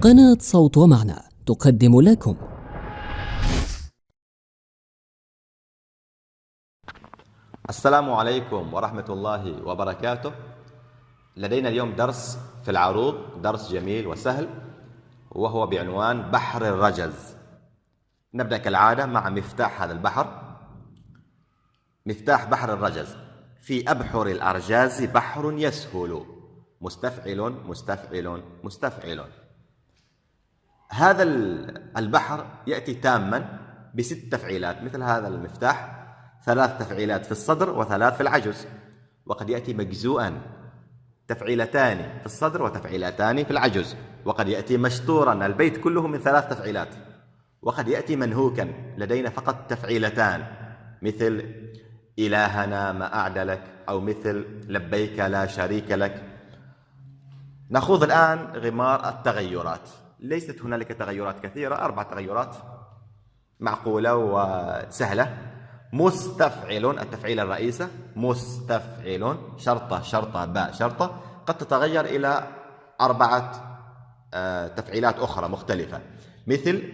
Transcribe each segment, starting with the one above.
قناة صوت ومعنى تقدم لكم. السلام عليكم ورحمة الله وبركاته. لدينا اليوم درس في العروض، درس جميل وسهل، وهو بعنوان بحر الرجز. نبدأ كالعادة مع مفتاح هذا البحر. مفتاح بحر الرجز: في أبحر الأرجاز بحر يسهل، مستفعل مستفعل مستفعل. هذا البحر يأتي تاما ب6 تفعيلات، مثل هذا المفتاح 3 تفعيلات في الصدر و3 في العجز. وقد يأتي مجزوءا، تفعيلتان في الصدر وتفعيلتان في العجز. وقد يأتي مشطورا، البيت كله من 3 تفعيلات. وقد يأتي منهوكا، لدينا فقط تفعيلتان، مثل إلهنا ما أعدلك، أو مثل لبيك لا شريك لك. نخوض الآن غمار التغيرات. ليست هنالك تغيرات كثيرة، 4 تغيرات معقولة وسهلة. مستفعل، التفعيل الرئيسة، مستفعل، شرطة شرطة باء شرطة، قد تتغير إلى 4 تفعيلات أخرى مختلفة، مثل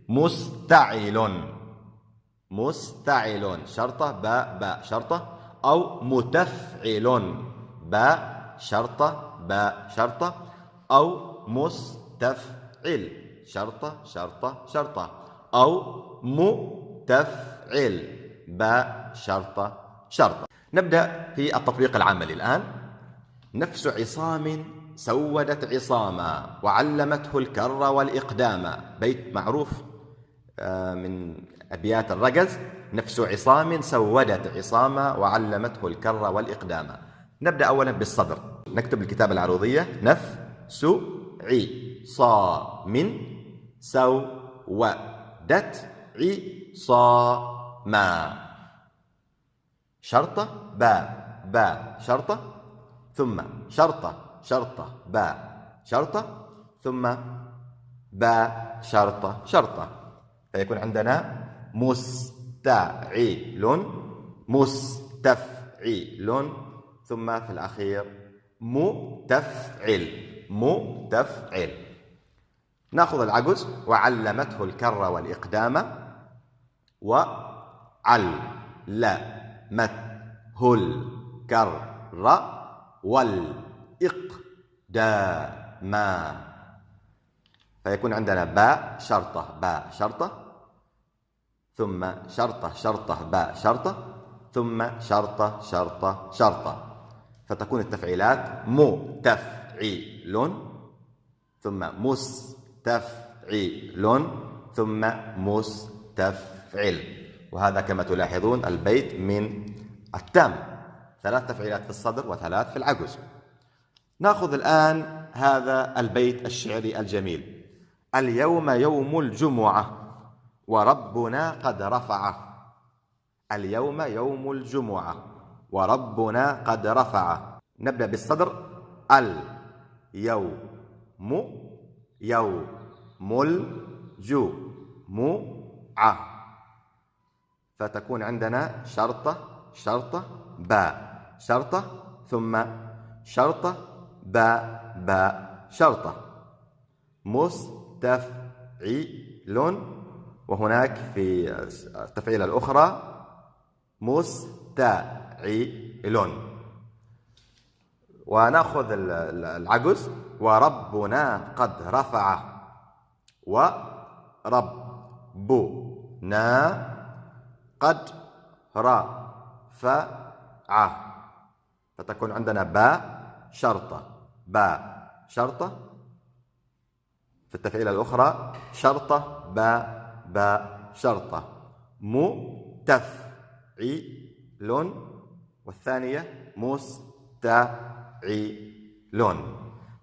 مستعل، مستعل شرطة باء باء شرطة، أو متفعل باء شرطة باء شرطة، أو مستفعل شرطة شرطة شرطة، أو متفعل باء شرطة شرطة. نبدأ في التطبيق العملي الآن. نفس عصام سودت عصاما وعلمته الكر والإقدام. بيت معروف من أبيات الرجز: نفس عصام سودت عصاما وعلمته الكر والإقدام. نبدأ أولا بالصدر. نكتب الكتابة العروضية: نفس عصام سودت عصاما، شرطة باء باء شرطة، ثم شرطة شرطة باء شرطة، ثم باء شرطة شرطة. فيكون عندنا مستعيل مستفعيل، ثم في الأخير متفعل متفعل. نأخذ العجز: وعلمته الكر والإقدام، وعلمته الكر والإقدام. فيكون عندنا باء شرطة باء شرطة، ثم شرطة شرطة باء شرطة، ثم شرطة شرطة شرطة. فتكون التفعيلات متفعيل، ثم مستفعيل، ثم مستفعل. وهذا كما تلاحظون البيت من التام، 3 تفعيلات في الصدر و3 في العجز. نأخذ الآن هذا البيت الشعري الجميل: اليوم يوم الجمعة وربنا قد رفعه. اليوم يوم الجمعة وربنا قد رفعه. نبدأ بالصدر: اليوم يوم الجمعة، فتكون عندنا شرطة شرطة باء شرطة، ثم شرطة باء باء شرطة. مستفعيل، وهناك في التفعيلة الأخرى مستعيل. ونأخذ العجز: وربنا قد رفعه، وربنا قد رفعه. فتكون عندنا باء شرطة باء شرطة، في التفعيلة الأخرى شرطة باء باء شرطة. متفعيل، والثانية مستعيل.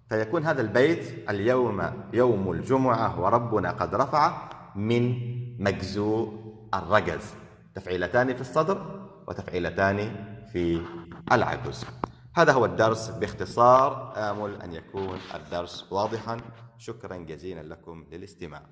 فيكون هذا البيت: اليوم يوم الجمعة وربنا قد رفعه، من مجزوء الرجز، تفعيلتان في الصدر وتفعيلتان في العجز. هذا هو الدرس باختصار. آمل أن يكون الدرس واضحا. شكرا جزيلا لكم للاستماع.